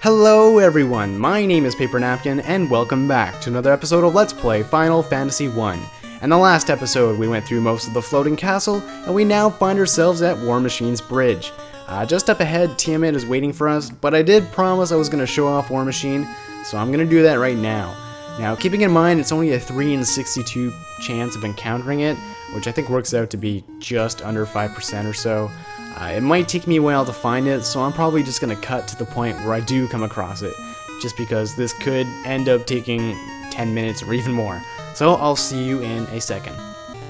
Hello everyone, my name is PaperNapkin, and welcome back to another episode of Let's Play Final Fantasy I. In the last episode, we went through most of the floating castle, and we now find ourselves at War Machine's bridge. Just up ahead, Tiamat is waiting for us, but I did promise I was going to show off War Machine, so I'm going to do that right now. Now, keeping in mind it's only a 3 in 62 chance of encountering it, which I think works out to be just under 5% or so. It might take me a while to find it, so I'm probably just going to cut to the point where I do come across it, just because this could end up taking 10 minutes or even more. So I'll see you in a second.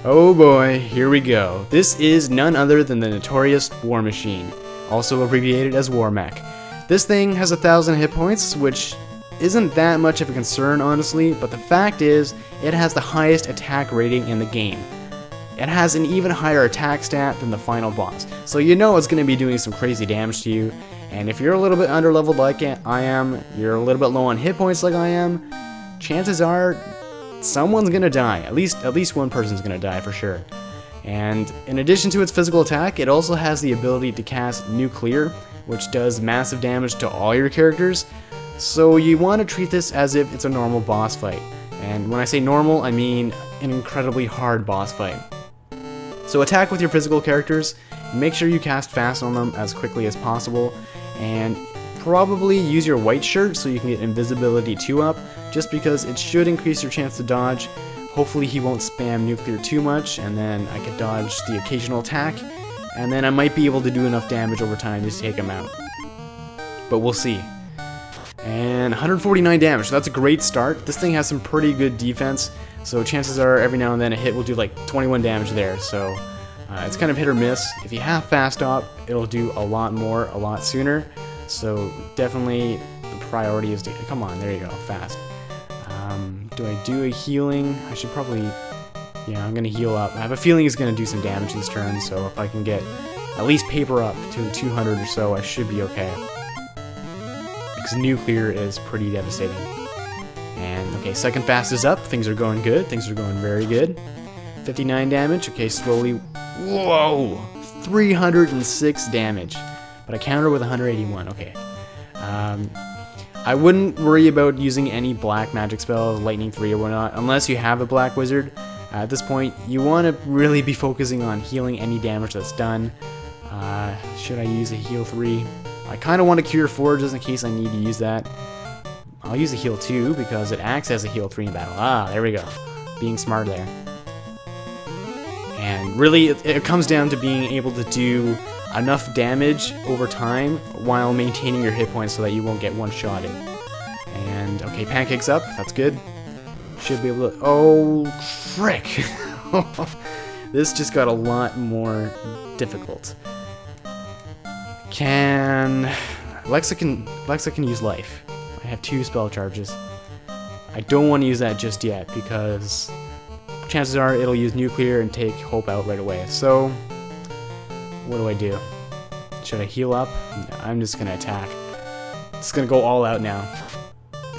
Oh boy, here we go. This is none other than the notorious War Machine, also abbreviated as War Mech. This thing has 1,000 hit points, which isn't that much of a concern honestly, but the fact is, it has the highest attack rating in the game. It has an even higher attack stat than the final boss, so you know it's going to be doing some crazy damage to you, and if you're a little bit underleveled like I am, you're a little bit low on hit points like I am, chances are someone's going to die. At least one person's going to die for sure. And in addition to its physical attack, it also has the ability to cast Nuclear, which does massive damage to all your characters, so you want to treat this as if it's a normal boss fight. And when I say normal, I mean an incredibly hard boss fight. So attack with your physical characters, make sure you cast fast on them as quickly as possible, and probably use your white shirt so you can get invisibility 2 up, just because it should increase your chance to dodge. Hopefully he won't spam nuclear too much, and then I could dodge the occasional attack, and then I might be able to do enough damage over time to take him out. But we'll see. And 149 damage, so that's a great start. This thing has some pretty good defense, so chances are every now and then a hit will do like 21 damage there, so it's kind of hit or miss. If you have fast op, it'll do a lot more, a lot sooner, so definitely the priority is to, come on, there you go, fast. Do I do a healing? I should probably, yeah, I'm going to heal up. I have a feeling it's going to do some damage this turn, so if I can get at least paper up to 200 or so, I should be okay. Because nuclear is pretty devastating. And okay, second fast is up. Things are going good. Things are going very good. 59 damage. Okay, slowly. Whoa! 306 damage. But I counter with 181. Okay. I wouldn't worry about using any black magic spell, Lightning 3 or whatnot, unless you have a black wizard. At this point, you want to really be focusing on healing any damage that's done. Should I use a heal 3? I kind of want to cure 4 just in case I need to use that. I'll use a heal 2 because it acts as a heal 3 in battle. Ah, there we go. Being smart there. And really, it comes down to being able to do enough damage over time while maintaining your hit points so that you won't get one-shotted. And, okay, Pancake's up. That's good. Should be able to... Oh, frick! This just got a lot more difficult. Lexa can use life. I have 2 spell charges. I don't want to use that just yet because chances are it'll use nuclear and take Hope out right away. So what do I do? Should I heal up? No, I'm just gonna attack. It's gonna go all out now.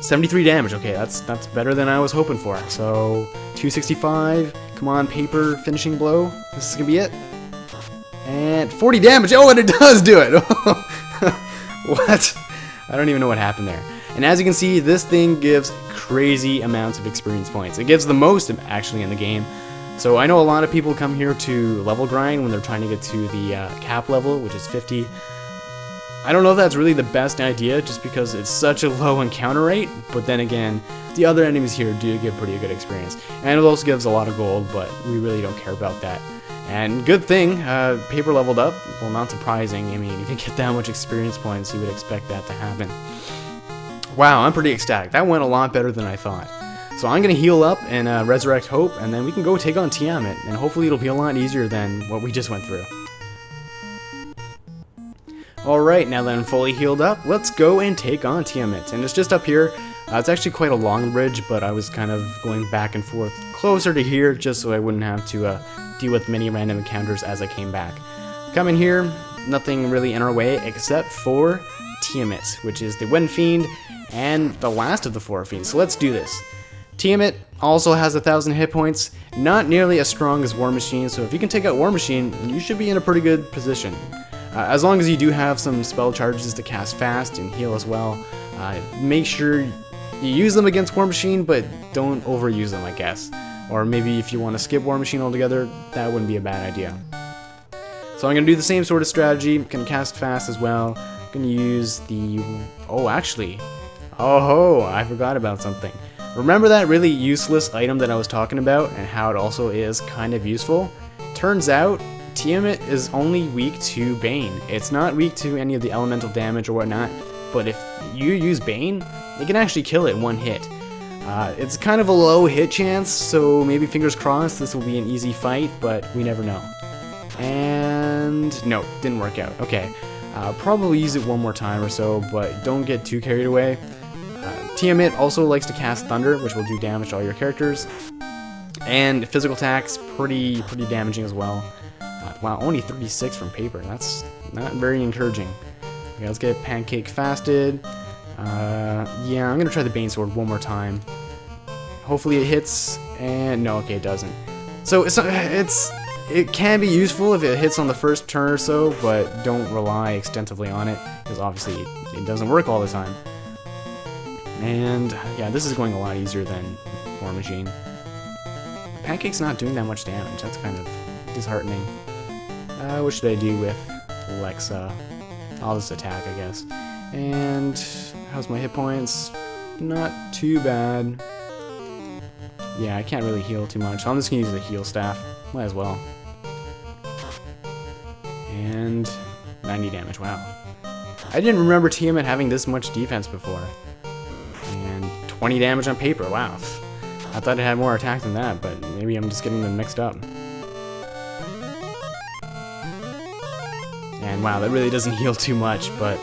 73 damage. Okay, that's better than I was hoping for. So 265. Come on, paper finishing blow. This is gonna be it. And 40 damage! Oh, and it does do it! What? I don't even know what happened there. And as you can see, this thing gives crazy amounts of experience points. It gives the most, actually, in the game. So I know a lot of people come here to level grind when they're trying to get to the cap level, which is 50. I don't know if that's really the best idea, just because it's such a low encounter rate, but then again, the other enemies here do give pretty good experience. And it also gives a lot of gold, but we really don't care about that. And good thing, paper leveled up. Well, not surprising. I mean, if you get that much experience points, you would expect that to happen. Wow, I'm pretty ecstatic. That went a lot better than I thought. So I'm going to heal up and resurrect Hope, and then we can go take on Tiamat, and hopefully it'll be a lot easier than what we just went through. Alright, now that I'm fully healed up, let's go and take on Tiamat. And it's just up here. It's actually quite a long bridge, but I was kind of going back and forth closer to here just so I wouldn't have to deal with many random encounters as I came back. Coming here, nothing really in our way except for Tiamat, which is the Wind Fiend and the last of the 4 fiends. So let's do this. Tiamat also has 1,000 hit points, not nearly as strong as War Machine, so if you can take out War Machine, you should be in a pretty good position. As long as you do have some spell charges to cast fast and heal as well, Make sure you use them against War Machine, but don't overuse them, I guess. Or maybe if you want to skip War Machine altogether, that wouldn't be a bad idea. So I'm going to do the same sort of strategy. I'm going to cast fast as well. I'm going to use the... Oh, actually. Oh, I forgot about something. Remember that really useless item that I was talking about and how it also is kind of useful? Turns out, Tiamat is only weak to Bane. It's not weak to any of the elemental damage or whatnot, but if you use Bane, you can actually kill it in one hit. It's kind of a low hit chance, so maybe fingers crossed this will be an easy fight, but we never know. And no, didn't work out. Okay, probably use it one more time or so, but don't get too carried away. Tiamat also likes to cast Thunder, which will do damage to all your characters. And physical attacks, pretty damaging as well. Wow, only 36 from paper. That's not very encouraging. Okay, let's get Pancake fasted. Yeah, I'm gonna try the Bane Sword one more time. Hopefully it hits, and no, okay, it doesn't. So it can be useful if it hits on the first turn or so, but don't rely extensively on it, because obviously it doesn't work all the time. And yeah, this is going a lot easier than War Machine. Pancake's not doing that much damage. That's kind of disheartening. What should I do with Lexa? I'll just attack, I guess. And how's my hit points? Not too bad. Yeah, I can't really heal too much, so I'm just gonna use the heal staff. Might as well. And 90 damage, wow. I didn't remember Tiamat having this much defense before. And 20 damage on paper, wow. I thought it had more attack than that, but maybe I'm just getting them mixed up. And wow, that really doesn't heal too much, but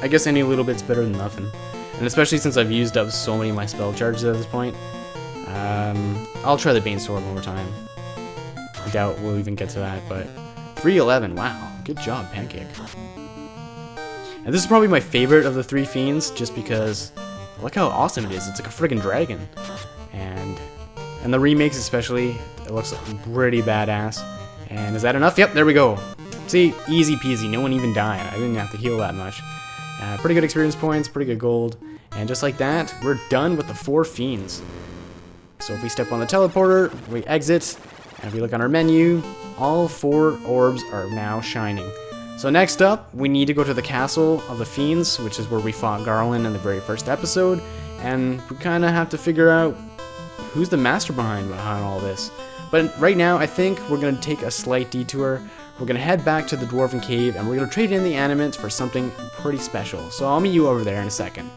I guess any little bit's better than nothing. And especially since I've used up so many of my spell charges at this point. I'll try the Bane Sword one more time. I doubt we'll even get to that, but 311, wow, good job, Pancake. And this is probably my favorite of the three fiends, just because look how awesome it is. It's like a friggin' dragon. And the remakes especially, it looks pretty badass. And is that enough? Yep, there we go. See, easy peasy, no one even died. I didn't have to heal that much. Pretty good experience points, pretty good gold. And just like that, we're done with the 4 fiends. So if we step on the teleporter, we exit, and if we look on our menu, all 4 orbs are now shining. So next up, we need to go to the Castle of the Fiends, which is where we fought Garland in the very first episode, and we kind of have to figure out who's the master behind all this. But right now, I think we're going to take a slight detour. We're going to head back to the Dwarven Cave, and we're going to trade in the animate for something pretty special. So I'll meet you over there in a second.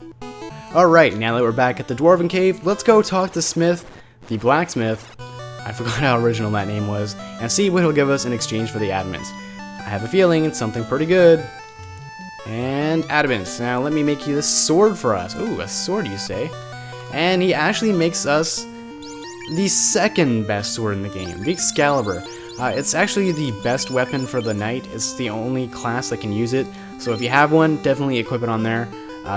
Alright, now that we're back at the Dwarven Cave, let's go talk to Smith, the blacksmith, I forgot how original that name was, and see what he'll give us in exchange for the adamants. I have a feeling it's something pretty good. And adamants. Now let me make you this sword for us. Ooh, a sword you say. And he actually makes us the second best sword in the game, the Excalibur. It's actually the best weapon for the knight. It's the only class that can use it. So if you have one, definitely equip it on there.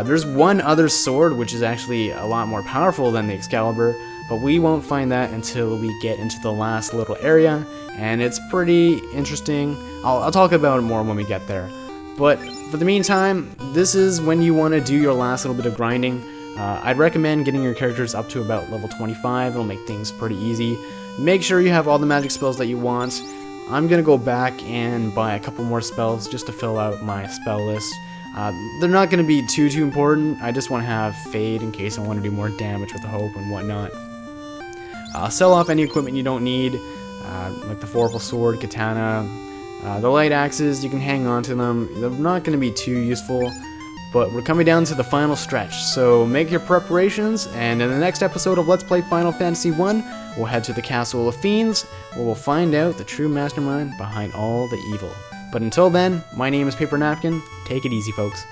There's one other sword which is actually a lot more powerful than the Excalibur, but we won't find that until we get into the last little area, and it's pretty interesting. I'll talk about it more when we get there. But for the meantime, this is when you want to do your last little bit of grinding. I'd recommend getting your characters up to about level 25. It'll make things pretty easy. Make sure you have all the magic spells that you want. I'm gonna go back and buy a couple more spells just to fill out my spell list. They're not gonna be too important. I just want to have Fade in case I want to do more damage with the Hope and whatnot. Sell off any equipment you don't need, like the Vorpal Sword, Katana, the Light Axes. You can hang on to them. They're not going to be too useful, but we're coming down to the final stretch, so make your preparations, and in the next episode of Let's Play Final Fantasy 1, we'll head to the Castle of Fiends, where we'll find out the true mastermind behind all the evil. But until then, my name is PaperNapkin. Take it easy, folks.